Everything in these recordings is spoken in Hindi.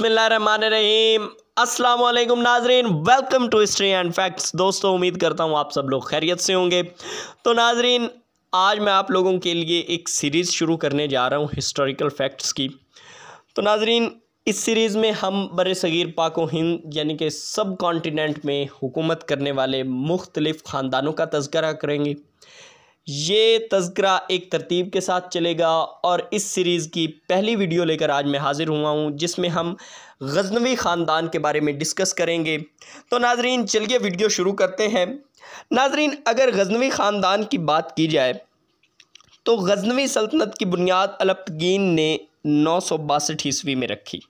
बिस्मिल्लाहिर्रहमानिर्रहीम। अस्सलाम वालेकुम नाजरीन, welcome to history and facts. दोस्तों, उम्मीद करता हूँ आप सब लोग खैरियत से होंगे। तो नाजरीन, आज मैं आप लोगों के लिए एक सीरीज़ शुरू करने जा रहा हूँ हिस्टोरिकल फैक्ट्स की। तो नाजरीन, इस सीरीज़ में हम बरसगीर पाक व हिंद यानी कि सब कॉन्टिनेंट में हुकूमत करने वाले मुख्तलिफ़ ख़ानदानों का तज़किरा करेंगे। ये तज़किरा एक तरतीब के साथ चलेगा और इस सीरीज़ की पहली वीडियो लेकर आज मैं हाज़िर हुआ हूँ, जिसमें हम गज़नवी ख़ानदान के बारे में डिस्कस करेंगे। तो नाजरीन, चलिए वीडियो शुरू करते हैं। नाजरीन, अगर गज़नवी ख़ानदान की बात की जाए तो गज़नवी सल्तनत की बुनियाद अलप्तगीन ने 962 ईस्वी में रखी।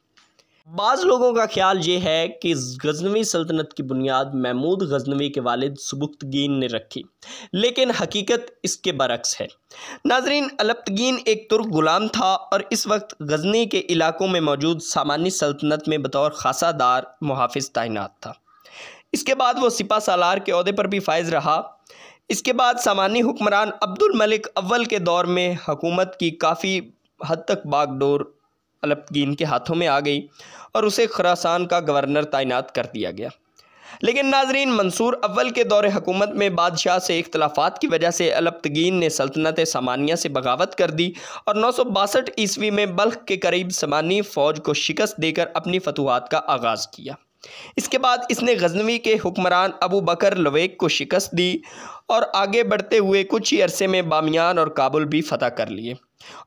बाज़ लोगों का ख्याल ये है कि गज़नवी सल्तनत की बुनियाद महमूद गज़नवी के वालिद सुबुक्तगीन ने रखी, लेकिन हकीकत इसके बरक्स है। नाजरीन, अलप्तगीन एक तुर्क ग़ुलाम था और इस वक्त गज़नी के इलाकों में मौजूद सामानी सल्तनत में बतौर खासादार मुहाफ़िज़ तैनात था। इसके बाद वो सिपा सालार के ओहदे पर भी फाइज़ रहा। इसके बाद सामानी हुक्मरान अब्दुल मलिक अव्वल के दौर में हुकूमत की काफ़ी हद तक बागडोर अलप्तगीन के हाथों में आ गई और उसे खुरासान का गवर्नर तैनात कर दिया गया। लेकिन नाजरीन, मंसूर अव्वल के दौरे हुकूमत में बादशाह से इख्तलाफात की वजह से अलप्तगीन ने सल्तनत सामानिया से बगावत कर दी और 962 ईस्वी में बल्ख के करीब सामानी फ़ौज को शिकस्त देकर अपनी फतूहात का आगाज़ किया। इसके बाद इसने गज़नवी के हुक्मरान अबू बकर लवेक को शिकस्त दी और आगे बढ़ते हुए कुछ ही अरसे में बामियान और काबुल भी फ़तह कर लिए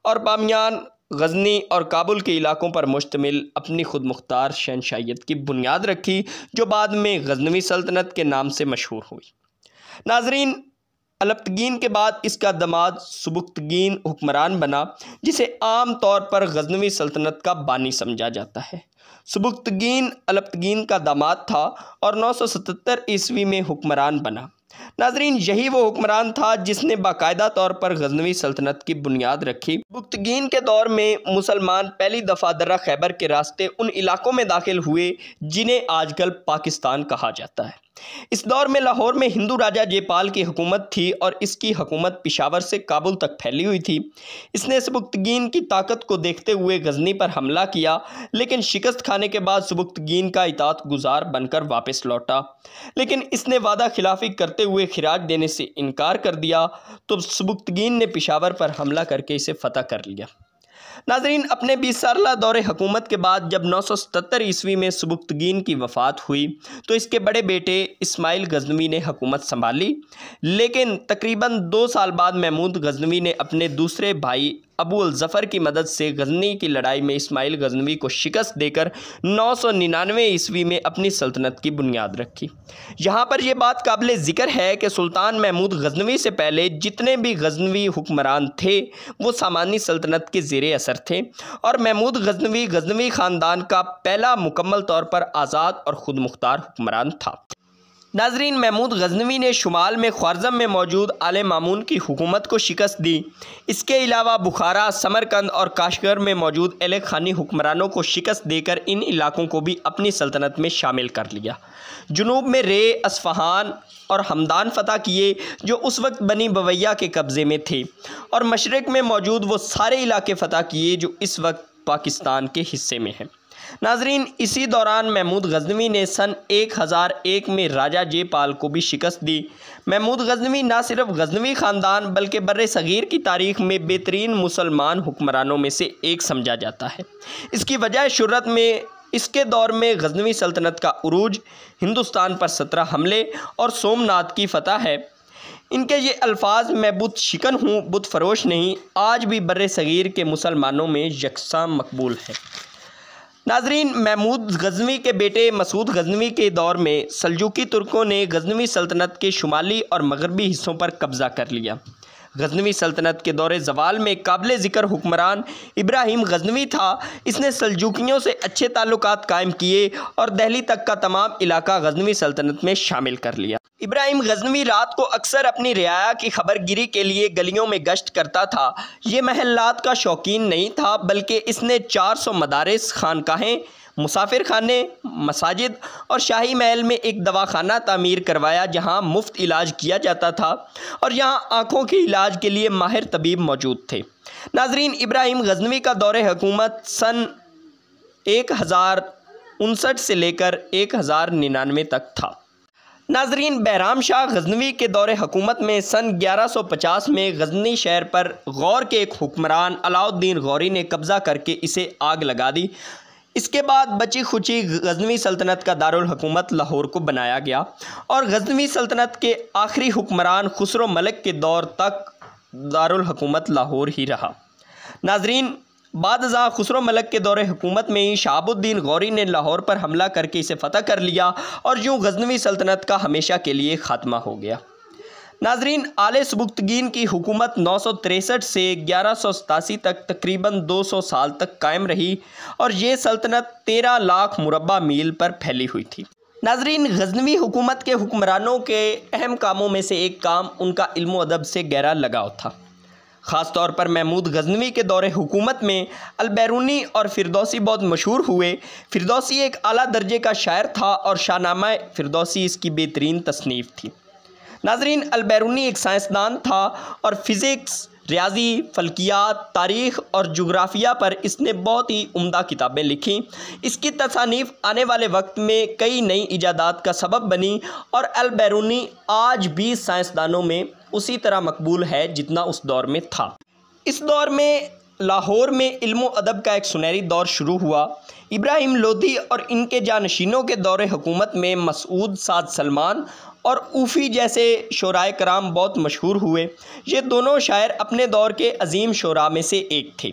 और बामियान, गज़नी और काबुल के इलाकों पर मुश्तमिल अपनी खुद मुख्तार शहनशाहियत की बुनियाद रखी, जो बाद में गज़नवी सल्तनत के नाम से मशहूर हुई। नाजरीन, अलप्तगीन के बाद इसका दमाद सुबुक्तगीन हुक्मरान बना, जिसे आम तौर पर गज़नवी सल्तनत का बानी समझा जाता है। सुबुक्तगीन अलप्तगीन का दामाद था और 977 ईस्वी में हुक्मरान बना। नाजरीन, यही वो हुक्मरान था जिसने बाकायदा तौर पर गज़नवी सल्तनत की बुनियाद रखी। सुबुक्तगीन के दौर में मुसलमान पहली दफ़ा दर्रा खैबर के रास्ते उन इलाकों में दाखिल हुए जिन्हें आजकल पाकिस्तान कहा जाता है। इस दौर में लाहौर में हिंदू राजा जयपाल की हुकूमत थी और इसकी हुकूमत पिशावर से काबुल तक फैली हुई थी। इसने सुबुक्तगीन की ताकत को देखते हुए गज़नी पर हमला किया, लेकिन शिकस्त खाने के बाद सुबुक्तगीन का इताअत गुजार बनकर वापस लौटा। लेकिन इसने वादा खिलाफी करते हुए खिराज देने से इनकार कर दिया, तो सुबुक्तगीन ने पिशावर पर हमला करके इसे फ़तह कर लिया। नाजरीन, अपने 20 साला दौरे हुकूमत के बाद जब 977 ईस्वी में सुबुक्तगीन की वफ़ात हुई तो इसके बड़े बेटे इस्माइल गज़नवी ने हुकूमत संभाली। लेकिन तकरीबन 2 साल बाद महमूद गज़नवी ने अपने दूसरे भाई अबू अल ज़फ़र की मदद से गज़नी की लड़ाई में इस्माइल गज़नवी को शिकस्त देकर 999 ईस्वी में अपनी सल्तनत की बुनियाद रखी। यहाँ पर यह बात काबिल ज़िक्र है कि सुल्तान महमूद गज़नवी से पहले जितने भी गज़नवी हुक्मरान थे वो सामानी सल्तनत के ज़ेरे असर थे और महमूद गज़नवी गज़नवी ख़ानदान का पहला मुकम्मल तौर पर आज़ाद और ख़ुद मुख्तार हुक्मरान था। नाजरीन, महमूद गज़नवी ने शुमाल में ख्वारज़म में मौजूद आले मामून की हुकूमत को शिकस्त दी। इसके अलावा बुखारा, समरकंद और काशगर में मौजूद एले खानी हुक्मरानों को शिकस्त देकर इन इलाकों को भी अपनी सल्तनत में शामिल कर लिया। जुनूब में रे, अस्फ़हान और हमदान फ़तह किए जो उस वक्त बनी बवैया के कब्ज़े में थे और मशरिक़ में मौजूद वो सारे इलाके फ़तह किए जो इस वक्त पाकिस्तान के हिस्से में हैं। नाजरीन, इसी दौरान महमूद गज़नवी ने सन 1001 में राजा जयपाल को भी शिकस्त दी। महमूद गज़नवी न सिर्फ गज़नवी ख़ानदान बल्कि बर्र-ए-सग़ीर की तारीख़ में बेहतरीन मुसलमान हुक्मरानों में से एक समझा जाता है। इसकी वजह शुहरत में इसके दौर में गज़नवी सल्तनत का उरूज, हिंदुस्तान पर 17 हमले और सोमनाथ की फ़तह है। इनके ये अल्फाज मैं बुत शिकन हूँ, बुत फरोश नहीं, आज भी बर्र-ए-सग़ीर के मुसलमानों में यकसा मकबूल है। नाजरीन, महमूद गज़नवी के बेटे मसूद गज़नवी के दौर में सल्जूकी तुर्कों ने गज़नवी सल्तनत के शुमाली और मगरबी हिस्सों पर कब्ज़ा कर लिया। गज़नवी सल्तनत के दौरे ज़वाल में काबिल ज़िक्र हुक्मरान इब्राहिम गज़नवी था। इसने सल्जूकियों से अच्छे ताल्लुकात कायम किए और दिल्ली तक का तमाम इलाका गज़नवी सल्तनत में शामिल कर लिया। इब्राहिम गज़नवी रात को अक्सर अपनी रियाया की खबरगिरी के लिए गलियों में गश्त करता था। ये महल्लात का शौकीन नहीं था, बल्कि इसने 400 मदारिस, खानकाहें, मुसाफिर खाने, मसाजिद और शाही महल में एक दवाखाना तामीर करवाया जहां मुफ्त इलाज किया जाता था और यहां आँखों के इलाज के लिए माहिर तबीब मौजूद थे। नाजरीन, इब्राहिम गज़नवी का दौरे हुकूमत सन 1059 से लेकर 1099 तक था। नाजरीन, बहराम शाह गजनवी के दौरे हुकूमत में सन 1150 में गजनी शहर पर गौर के एक हुक्मरान अलाउद्दीन गौरी ने कब्ज़ा करके इसे आग लगा दी। इसके बाद बची खुची गजनवी सल्तनत का दारुल हुकूमत लाहौर को बनाया गया और गजनवी सल्तनत के आखिरी हुक्मरान खुसरो मलिक के दौर तक दारुल हुकूमत लाहौर ही रहा। नाजरीन, बादशाह खुसरो मलिक के दौरे हुकूमत में ही शहाबुद्दीन गौरी ने लाहौर पर हमला करके इसे फ़तह कर लिया और यूँ गजनवी सल्तनत का हमेशा के लिए ख़ात्मा हो गया। नाजरीन, आले सुबुक्तगीन की हुकूमत 963 से 1187 तक तकरीबन 200 साल तक कायम रही और ये सल्तनत 13 लाख मुरब्बा मील पर फैली हुई थी। नाजरीन, गजनवी हुकूमत के हुक्मरानों के अहम कामों में से एक काम उनका इल्म अदब से गहरा लगाव था। ख़ास तौर पर महमूद गजनवी के दौरे हुकूमत में अल-बैरूनी और फ़िरदौसी बहुत मशहूर हुए। फ़िरदौसी एक आला दर्जे का शायर था और शाहनामा फ़िरदौसी इसकी बेहतरीन तसनीफ़ थी। नाजरीन, अल-बैरूनी एक साइंसदान था और फ़िज़िक्स, रियाजी, फ़ल्कियात, तारीख़ और जुग्राफ़िया पर इसने बहुत ही उम्दा किताबें लिखीं। इसकी तसानीफ़ आने वाले वक्त में कई नई इजादात का सबब बनी और अल-बैरूनी आज भी साइंसदानों में उसी तरह मकबूल है जितना उस दौर में था। इस दौर में लाहौर में इल्म अदब का एक सुनहरी दौर शुरू हुआ। इब्राहिम लोधी और इनके जानशीनों के दौरे हुकूमत में मसूद, साद सलमान और ऊफ़ी जैसे शोराए कराम बहुत मशहूर हुए। ये दोनों शायर अपने दौर के अजीम शोरा में से एक थे।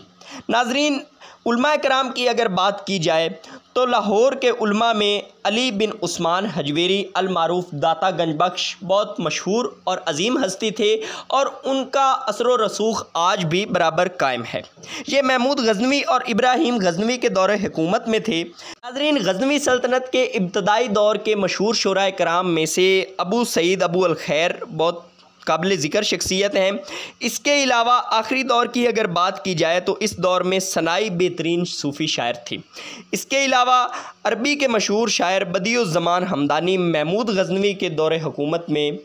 नाजरीन, उलमाए कराम की अगर बात की जाए तो लाहौर के उलमा में अली बिन उस्मान हजवेरी अल-मारूफ दाता गंजबख्श बहुत मशहूर और अजीम हस्ती थे और उनका असर व रसूख आज भी बराबर कायम है। ये महमूद गजनवी और इब्राहिम गजनवी के दौरे हुकूमत में थे। नाज़रीन, गजनवी सल्तनत के इब्तदाई दौर के मशहूर शोराए कराम में से अबू सईद अबू अल खैर बहुत काबिल ज़िक्र शख्सियत हैं। इसके अलावा आखिरी दौर की अगर बात की जाए तो इस दौर में सनाई बेहतरीन सूफ़ी शायर थी। इसके अलावा अरबी के मशहूर शायर बदियुज़्ज़मान हमदानी महमूद गजनवी के दौरे हुकूमत में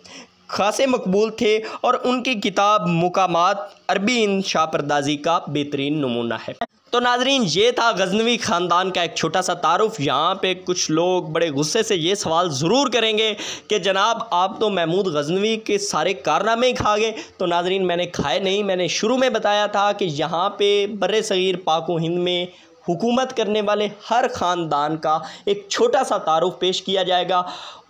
खासे मकबूल थे और उनकी किताब मुकामात अरबी इंशा परदाजी का बेहतरीन नमूना है। तो नाजरीन, ये था गजनवी ख़ानदान का एक छोटा सा तारुफ। यहाँ पे कुछ लोग बड़े गुस्से से ये सवाल ज़रूर करेंगे कि जनाब आप तो महमूद गजनवी के सारे कारनामे खा गए। तो नाजरीन, मैंने खाए नहीं। मैंने शुरू में बताया था कि यहाँ पे बर्रे सगीर पाक व हिंद में हुकूमत करने वाले हर ख़ानदान का एक छोटा सा तारुफ पेश किया जाएगा,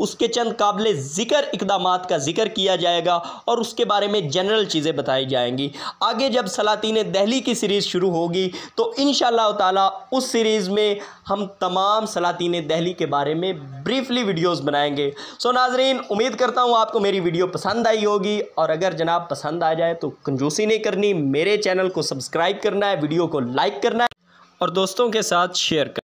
उसके चंद काबिल ज़िक्र इक़दामात का ज़िक्र किया जाएगा और उसके बारे में जनरल चीज़ें बताई जाएंगी। आगे जब सलातीन दिल्ली की सीरीज़ शुरू होगी तो इंशाअल्लाह ताला उस सीरीज़ में हम तमाम सलातीन दिल्ली के बारे में ब्रीफली वीडियोज़ बनाएंगे। सो नाजरीन, उम्मीद करता हूँ आपको मेरी वीडियो पसंद आई होगी और अगर जनाब पसंद आ जाए तो कंजूसी नहीं करनी, मेरे चैनल को सब्सक्राइब करना है, वीडियो को लाइक करना है और दोस्तों के साथ शेयर करना।